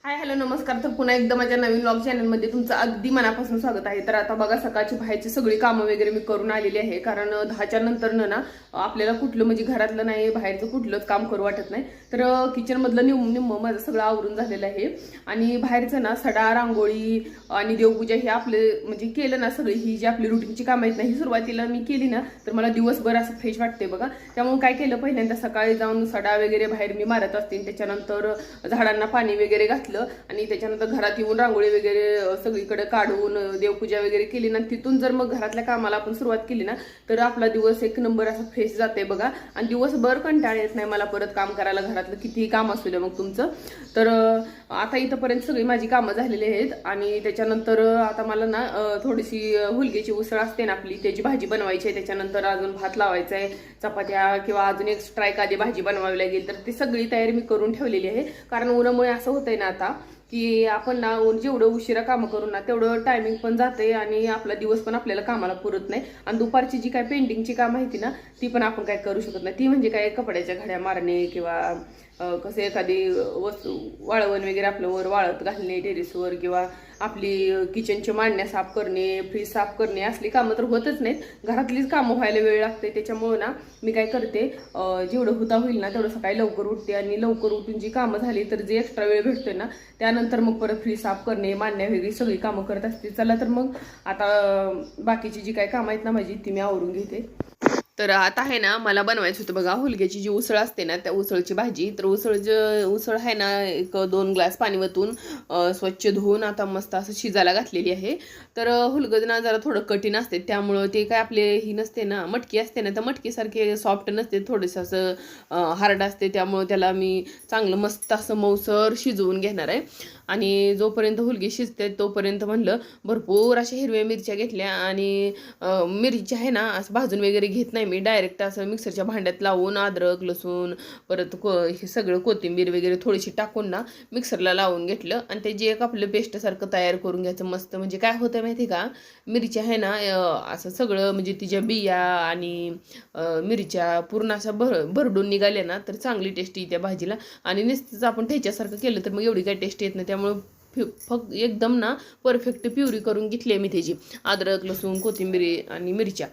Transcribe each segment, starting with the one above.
Hi hello नमस्कार. तर पुन्हा एकदा माझ्या नवीन व्लॉग चॅनलमध्ये तुमचं अगदी मनापासून स्वागत आहे. तर आता बघा सकाळची बाहेरची सगळी कामं वगैरे मी करून आलेली आहे, कारण 10च्या नंतर ना आपल्याला कुठलं म्हणजे घरातलं नाही बाहेरचं कुठलंच काम करू वाटत नाही. तर किचनमधलं निम्म माझं सगळं आवरून झालेलं आहे आणि बाहेरचं ना सडा रांगोळी आणि देवपूजा हे आपले म्हणजे केलं ना सगळी ही जी आपली रुटीनची कामं आहेत ना ही सुरुवातीला मी केली ना तर मला दिवसभर असं फ्रेश वाटते बघा. त्यामुळे काय केलं पहिल्यांदा सकाळी जाऊन सडा वगैरे बाहेर मी मारत असते, त्याच्यानंतर झाडांना पाणी वगैरे घातलं आणि त्याच्यानंतर घरात येऊन रांगोळी वगैरे सगळीकडे काढून देवपूजा वगैरे केली ना तिथून जर मग घरातल्या कामाला आपण सुरुवात केली ना तर आपला दिवस एक नंबर असा फ्रेश जाते बघा. आणि दिवसभर कंटाळा येत नाही मला परत काम करायला, घरातलं कितीही काम असू द्या मग तुमचं. तर आता इथंपर्यंत सगळी माझी कामं झालेली आहेत आणि त्याच्यानंतर आता मला ना थोडीशी हुलग्याची उसळ असते ना आपली त्याची भाजी बनवायची आहे. त्याच्यानंतर अजून भात लावायचा आहे, चपात्या किंवा अजून एक एक्स्ट्रा एखादी भाजी बनवावी लागेल. तर ती सगळी तयारी मी करून ठेवलेली आहे, कारण उन्हामुळे असं होतंय ना आता की आपण ना जेवढं उशिरा कामं करू ना तेवढं टायमिंग पण जाते आणि आपला दिवस पण आपल्याला कामाला पुरत नाही. आणि दुपारची जी काय पेंटिंगची काम आहे ती ना ती पण आपण काय करू शकत नाही. ती म्हणजे काय कपड्याच्या घड्या मारणे किंवा कसं एखादी वस्तू वाळवण वगैरे आपलं वर वाळत घालणे टेरेसवर, किंवा आपली किचनची मांडण्या साफ करणे, फ्रीज साफ करणे असली कामं तर होतच नाहीत. घरातलीच कामं व्हायला वेळ लागते. त्याच्यामुळे ना मी काय करते जेवढं होता होईल ना तेवढं सकाळी लवकर उठते आणि लवकर उठून जी कामं झाली तर जे एक्स्ट्रा वेळ भेटतोय ना त्यानंतर मग परत फ्रीज साफ करणे मांडण्या वेगळी सगळी कामं करत असते. चला तर मग आता बाकीची जी काय कामं आहेत ना माझी ती मी आवरून घेते. तर आता आहे ना मला बनवायचं होतं बघा हुलग्याची जी उसळ असते ना त्या उसळची भाजी. तर उसळ आहे ना 1-2 ग्लास पाणी वतून स्वच्छ धुवून आता मस्त असं शिजायला घातलेली आहे. तर हुलगं ना जरा थोडं कठीण असते, त्यामुळं ते काय आपले ही नसते ना मटकी असते ना त्या मटकीसारखे सॉफ्ट नसते, थोडंसं असं हार्ड असते. त्यामुळं त्याला मी चांगलं मस्त असं मऊसर शिजवून घेणार आहे. आणि जोपर्यंत हुलगे शिजते तोपर्यंत म्हणलं भरपूर अशा हिरव्या मिरच्या घेतल्या आणि मिरची आहे ना असं भाजून वगैरे घेत नाही मी, डायरेक्ट असं मिक्सरच्या भांड्यात लावून अद्रक लसूण परत हे सगळं कोथिंबीर वगैरे थोडीशी टाकून ना मिक्सरला लावून घेतलं आणि त्याची एक आपलं पेस्टसारखं तयार करून घ्यायचं मस्त. म्हणजे काय होतं माहिती का, मिरच्या आहे ना असं सगळं म्हणजे तिच्या बिया आणि मिरच्या पूर्ण असा भरडून निघाल्या ना तर चांगली टेस्ट येते भाजीला. आणि नुसतंच आपण ठेच्यासारखं केलं तर मग एवढी काय टेस्ट येत नाही. त्यामुळे फक्त एकदम ना परफेक्ट प्युरी करून घेतली आहे मी त्याची, अद्रक लसूण कोथिंबीर आणि मिरच्या.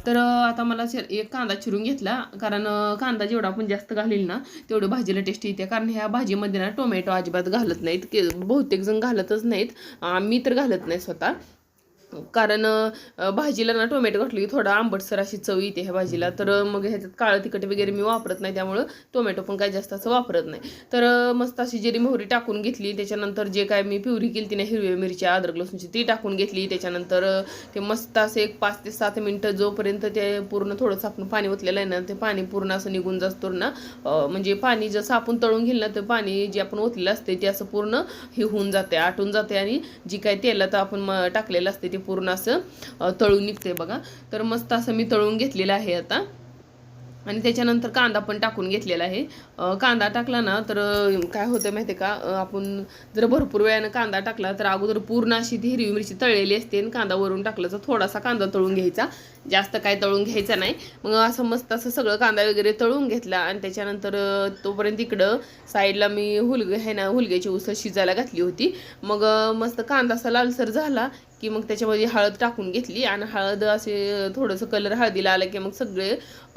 तर आता मला एक कांदा चिरून घेतला, कारण कांदा जेवढा आपण जास्त घालील ना तेवढं भाजीला टेस्ट येते. कारण ह्या भाजीमध्ये ना टोमॅटो अजिबात घालत नाहीत, बहुतेक जण घालतच नाहीत, मी तर घालत नाही स्वतः. कारण भाजीला ना टोमॅटो घातली की थोडा आंबटसर अशी चव येते ह्या भाजीला. तर मग ह्याच्यात काळं तिखट वगैरे मी वापरत नाही, त्यामुळं टोमॅटो पण काय जास्त असं वापरत नाही. तर मस्त अशी जिरी मोहरी टाकून घेतली. त्याच्यानंतर जे काय मी प्युरी केली ती ना हिरव्या मिरच्या अद्रक लसूणची ती टाकून घेतली. त्याच्यानंतर ते मस्त असं एक 5 ते 7 मिनटं जोपर्यंत ते पूर्ण थोडंसं आपण पाणी ओतलेलं आहे ना ते पाणी पूर्ण असं निघून जातो ना, म्हणजे पाणी जसं आपण तळून घेईल ना तर पाणी जे आपण ओतलेलं असते ते असं पूर्ण हे होऊन जाते, आटून जाते आणि जी काय तेलात आपण टाकलेलं असते ते पूर्ण असं तळून निघते बघा. तर मस्त असं मी तळून घेतलेलं आहे आता. आणि त्याच्यानंतर कांदा पण टाकून घेतलेला आहे. कांदा टाकला ना तर काय होतं माहिती आहे का, आपण जर भरपूर वेळानं कांदा टाकला तर अगोदर पूर्ण अशी ती हिरवी मिरची तळलेली असते आणि कांदा वरून टाकला तर थोडासा कांदा तळून घ्यायचा, जास्त काय तळून घ्यायचा नाही. मग असं मस्त असं सगळं कांदा वगैरे तळून घेतला आणि त्याच्यानंतर तोपर्यंत इकडं साईडला मी आहे ना हुलग्याची उसळ शिजायला घातली होती. मग मस्त कांदा असा लालसर झाला की मग त्याच्यामध्ये हळद टाकून घेतली आणि हळद असे थोडंसं कलर हळदीला आलं की मग सगळे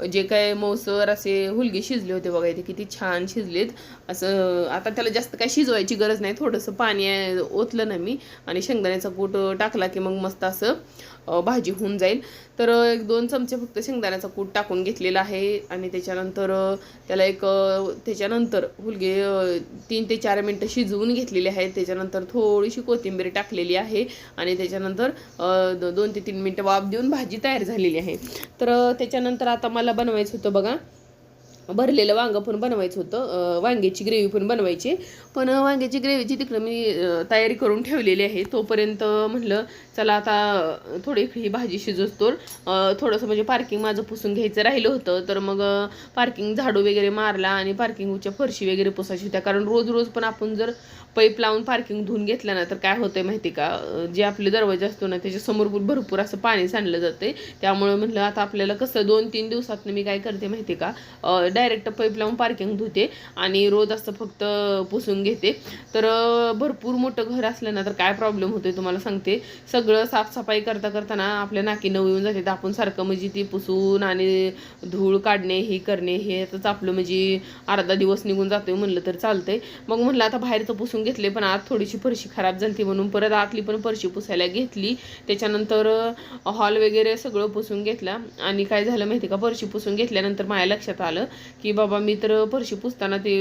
जे काय मौसर असे हुलगे शिजले होते बघा, इथे किती छान शिजलेत. असं आता त्याला जास्त काय शिजवायची गरज नाही, थोडंसं पाणी ओतलं ना मी आणि शेंगदाण्याचा कूट टाकला की मग मस्त असं भाजी होऊन जाईल. तर 1-2 चमचे फक्त शेंगदाण्याचा कूट टाकून घेतलेला आहे आणि त्याच्यानंतर त्याला त्याच्यानंतर हुलगे 3 ते 4 मिनटं शिजवून घेतलेले आहेत. त्याच्यानंतर थोडीशी कोथिंबीर टाकलेली आहे आणि त्याच्यानंतर 2 ते 3 मिनटं वाफ देऊन भाजी तयार झालेली आहे. तर त्याच्यानंतर आता मला बनवायचं होतं बघा भरलेलं वांगं पण बनवायचं होतं, वांग्याची ग्रेव्ही पण बनवायची. पण वांग्याची ग्रेव्हीची तिकडं मी तयारी करून ठेवलेली आहे. तोपर्यंत म्हटलं चला आता थोडी ही भाजी शिजवतो. थोडंसं म्हणजे पार्किंग माझं पुसून घ्यायचं राहिलं होतं, तर मग पार्किंग झाडू वगैरे मारला आणि पार्किंगच्या फरशी वगैरे पुसायची होत्या. कारण रोज पण आपण जर पाईप लावून पार्किंग धुवून घेतलं ना तर काय होतंय माहिती का, जे आपले दरवाजा असतो ना त्याच्यासमोर भरपूर असं पाणी सांडलं जाते. त्यामुळे म्हटलं आता आपल्याला कसं 2-3 दिवसात मी काय करते माहिती का, डायरेक्ट पाईप लावून पार्किंग धुते आणि रोज असं फक्त पुसून घेते. तर भरपूर मोठं घर असलं ना तर काय प्रॉब्लेम होतोय तुम्हाला सांगते. सगळं साफसफाई करताना आपल्या नाकी नऊ येऊन जाते. तर आपण सारखं म्हणजे ती पुसून आणि धूळ काढणे हे करणे हे तर आपलं म्हणजे अर्धा दिवस निघून जातोय म्हणलं तर चालतंय. मग म्हणलं आता बाहेरचं पुसून घेतले, पण आत थोडीशी फरशी खराब झाली म्हणून परत आतली पण फरशी पुसायला घेतली. त्याच्यानंतर हॉल वगैरे सगळं पुसून घेतला. आणि काय झालं माहिती का, फरशी पुसून घेतल्यानंतर माझ्या लक्षात आलं की बाबा मी तर फरशी पुसताना ते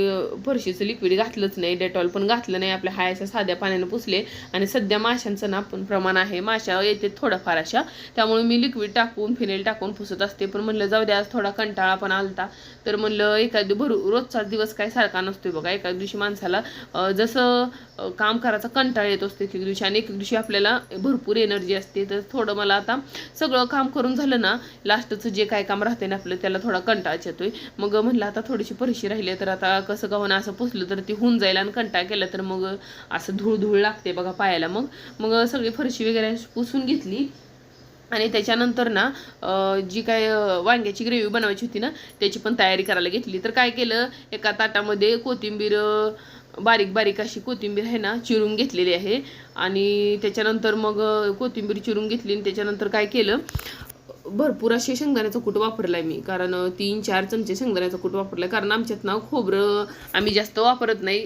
फरशीचं लिक्विड घातलंच नाही, डेटॉल पण घातलं नाही, आपल्या हायच्या साध्या पाण्यानं पुसले. आणि सध्या माशांचं ना पण प्रमाण आहे, माशा येते थोड्याफार अशा, त्यामुळे मी लिक्विड टाकून फिनेल टाकून पुसत असते. पण म्हणलं जाऊ द्या, आज थोडा कंटाळा पण आलता, तर म्हणलं एखादी रोजचाच दिवस काय सारखा नसतोय बघा. एका दिवशी माणसाला जसं काम करायचा कंटाळा येत असतो एक दिवशी, आणि एक दिवशी आपल्याला भरपूर एनर्जी असते. तर थोडं मला आता सगळं काम करून झालं ना, लास्टचं जे काय काम राहते ना आपलं त्याला थोडा कंटाळाच येतोय. मग म्हणलं आता थोडीशी फरशी राहिली तर आता कसं का होणं असं पुसलं तर ती होऊन जाईल, आणि कंटाळा केला तर मग असं धूळ लागते बघा पायाला. मग सगळी फरशी वगैरे पुसून घेतली. आणि त्याच्यानंतर ना जी काय वांग्याची ग्रेव्ही बनवायची होती ना त्याची पण तयारी करायला घेतली. तर काय केलं, एका ताटामध्ये कोथिंबीर बारीक बारीक अशी कोथिंबीर आहे ना चिरून घेतलेली आहे. आणि त्याच्यानंतर मग कोथिंबीर चिरून घेतली. आणि त्याच्यानंतर काय केलं, भरपूर असे शेंगदाण्याचं कूट वापरलाय मी, कारण 3-4 चमचे शेंगदाण्याचं कूट वापरलाय. कारण आमच्यात ना खोबरं आम्ही जास्त वापरत नाही.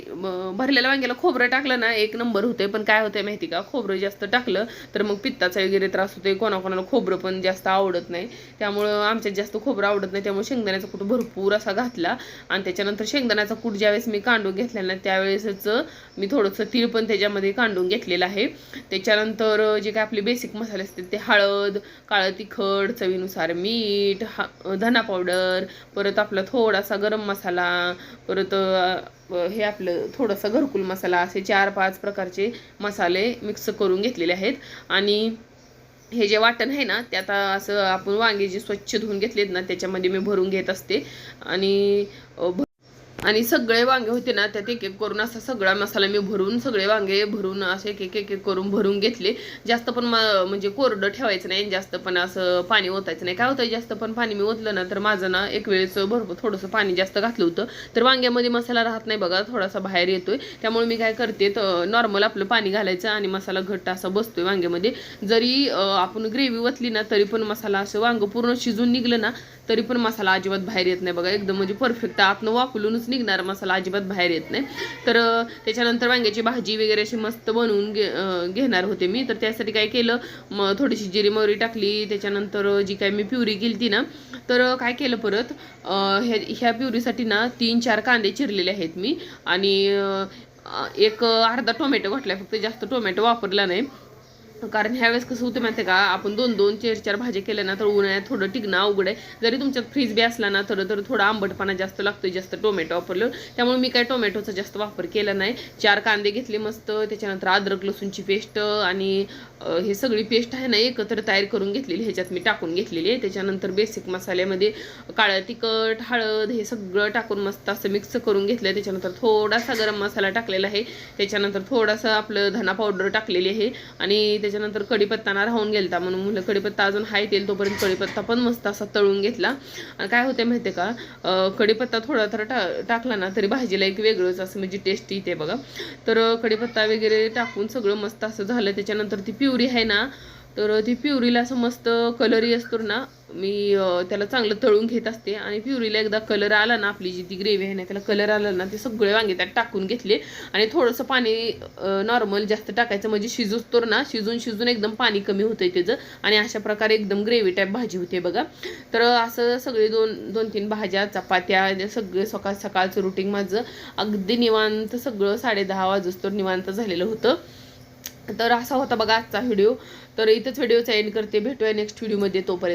भरलेल्या वांग्याला खोबरं टाकलं ना एक नंबर होते, पण काय होतंय माहिती का, खोबरं जास्त टाकलं तर मग पित्ताचा वगैरे त्रास होतोय. कोणाकोणाला खोबरं पण जास्त आवडत नाही, त्यामुळं आमच्यात जास्त खोबरं आवडत नाही. त्यामुळे शेंगदाण्याचा कूट भरपूर असा घातला. आणि त्याच्यानंतर शेंगदाण्याचा कूट ज्यावेळेस मी कांडून घेतला ना त्यावेळेसच मी थोडंसं तीळ पण त्याच्यामध्ये कांडून घेतलेलं आहे. त्याच्यानंतर जे काय आपले बेसिक मसाले असतात ते हळद, काळं तिखट, चवीनुसार मीठ, धना पावडर, परत आपला थोडासा गरम मसाला, परत हे आपलं थोडासा घरकुल मसाला, असे 4-5 प्रकारचे मसाले मिक्स करून घेतलेले आहेत. आणि हे जे वाटण आहे ना ते आता असं आपण वांगे जे स्वच्छ धुवून घेतलेत ना त्याच्यामध्ये मी भरून घेत असते. आणि सगळे वांगे होते ना त्यात एक एक करून असा सगळा मसाला मी भरून, सगळे वांगे भरून असे एक एक करून भरून घेतले. जास्त पण म्हणजे कोरडं ठेवायचं नाही, जास्त पण असं पाणी ओतायचं नाही. काय होतं, जास्त पण पाणी मी ओतलं ना तर माझं ना एक वेळेस भरपूर थोडंसं पाणी जास्त घातलं होतं तर वांग्यामध्ये मसाला राहत नाही बघा, थोडासा बाहेर येतोय. त्यामुळे मी काय करते, तर नॉर्मल आपलं पाणी घालायचं आणि मसाला घट्ट असा बसतोय वांग्यामध्ये. जरी आपण ग्रेव्ही ओतली ना तरी पण मसाला असं वांग पूर्ण शिजून निघलं ना तरी पण मसाला अजिबात बाहेर येत नाही बघा. एकदम म्हणजे परफेक्ट आतनं वाफलूनच निघणार मसाला, अजिबात बाहेर येत नाही. तर त्याच्यानंतर वांग्याची भाजी वगैरे अशी मस्त बनवून घेणार होते मी. तर त्यासाठी काय केलं, मग थोडीशी जिरी मोहरी टाकली. त्याच्यानंतर जी काय मी प्युरी केली ना तर काय केलं परत, ह्या प्युरीसाठी ना 3-4 कांदे चिरलेले आहेत मी. आणि एक अर्धा टोमॅटो घातला, फक्त जास्त टोमॅटो वापरला नाही. कारण ह्यावेळेस कसं होतं माहिती आहे का, आपण 2-2, 4-4 भाज्या केल्या ना तर उन्हाळ्यात थोडं टिकणं अवघड आहे. जरी तुमच्यात फ्रीज बी असला ना तर थोडा आंबटपणा जास्त लागतो जास्त टोमॅटो वापरलं. त्यामुळे मी काय टोमॅटोचा जास्त वापर केला नाही. 4 कांदे घेतले मस्त, त्याच्यानंतर अद्रक लसूणची पेस्ट आणि हे सगळी पेस्ट आहे ना एकत्र तयार करून घेतलेली ह्याच्यात मी टाकून घेतलेली आहे. त्याच्यानंतर बेसिक मसाल्यामध्ये काळं तिखट, हळद हे सगळं टाकून मस्त असं मिक्स करून घेतलं. त्याच्यानंतर थोडासा गरम मसाला टाकलेला आहे. त्याच्यानंतर थोडासा आपलं धना पावडर टाकलेली आहे. आणि त्याच्यानंतर कढीपत्ता ना राहून गेलता म्हणून म्हणलं कढीपत्ता अजून हाय तेल तोपर्यंत कढीपत्ता पण मस्त असा तळून घेतला. आणि काय होते माहिती आहे का, कढीपत्ता थोडा तर टाकला ना तरी भाजीला एक वेगळंच असं म्हणजे टेस्ट येते बघा. तर कढीपत्ता वगैरे टाकून सगळं मस्त असं झालं. त्याच्यानंतर ती प्युरी आहे ना तर ती प्युरीला असं मस्त कलरही असतो ना, मी त्याला चांगलं तळून घेत असते. आणि प्युरीला एकदा कलर आला ना, आपली जी ती ग्रेव्ही आहे ना त्याला कलर आला ना, ते सगळे वांगे त्यात टाकून घेतले. आणि थोडंसं पाणी नॉर्मल जास्त टाकायचं, म्हणजे शिजूस्तोर ना शिजून एकदम पाणी कमी होतंय त्याचं. आणि अशा प्रकारे एकदम ग्रेव्ही टाईप भाजी होते बघा. तर असं सगळे 2-3 भाज्या, चपात्या, सगळं सकाळचं रुटीन माझं अगदी निवांत, सगळं 10:30 वाजूस्तोर निवांत झालेलं होतं. तर असा होता बघा आजचा व्हिडिओ. तर इथंच व्हिडिओचा एंड करते. भेटूया नेक्स्ट व्हिडिओमध्ये. तोपर्यंत